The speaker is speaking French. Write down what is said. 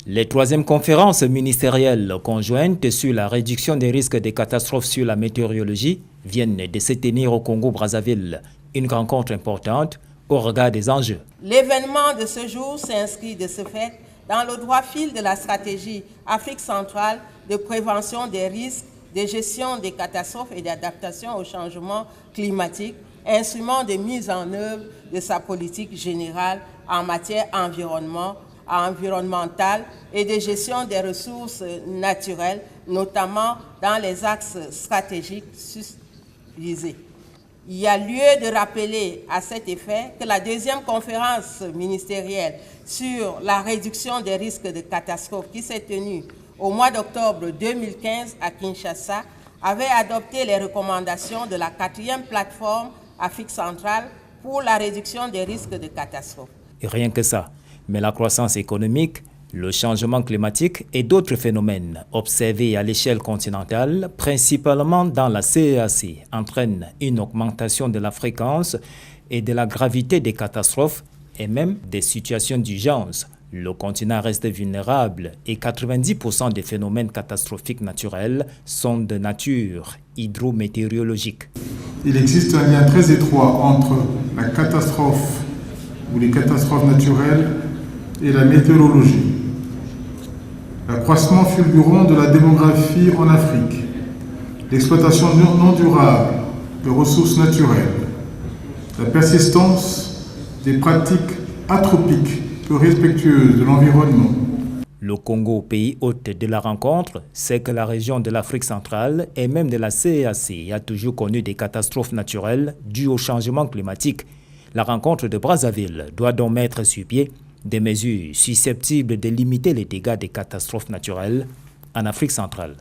Les troisièmes conférences ministérielles conjointes sur la réduction des risques des catastrophes sur la météorologie viennent de se tenir au Congo-Brazzaville, une rencontre importante au regard des enjeux. L'événement de ce jour s'inscrit de ce fait dans le droit fil de la stratégie Afrique centrale de prévention des risques, de gestion des catastrophes et d'adaptation au changement climatique, instrument de mise en œuvre de sa politique générale en matière environnementale et de gestion des ressources naturelles, notamment dans les axes stratégiques susvisés. Il y a lieu de rappeler à cet effet que la deuxième conférence ministérielle sur la réduction des risques de catastrophes qui s'est tenue au mois d'octobre 2015 à Kinshasa avait adopté les recommandations de la 4e plateforme Afrique centrale pour la réduction des risques de catastrophes. Et rien que ça, mais la croissance économique, le changement climatique et d'autres phénomènes observés à l'échelle continentale, principalement dans la CEAC, entraînent une augmentation de la fréquence et de la gravité des catastrophes et même des situations d'urgence. Le continent reste vulnérable et 90% des phénomènes catastrophiques naturels sont de nature hydrométéorologique. Il existe un lien très étroit entre la catastrophe ou les catastrophes naturelles et la météorologie. L'accroissement fulgurant de la démographie en Afrique, l'exploitation non durable de ressources naturelles, la persistance des pratiques atropiques peu respectueuses de l'environnement. Le Congo, pays hôte de la rencontre, sait que la région de l'Afrique centrale et même de la CEAC a toujours connu des catastrophes naturelles dues au changement climatique. La rencontre de Brazzaville doit donc mettre sur pied des mesures susceptibles de limiter les dégâts des catastrophes naturelles en Afrique centrale.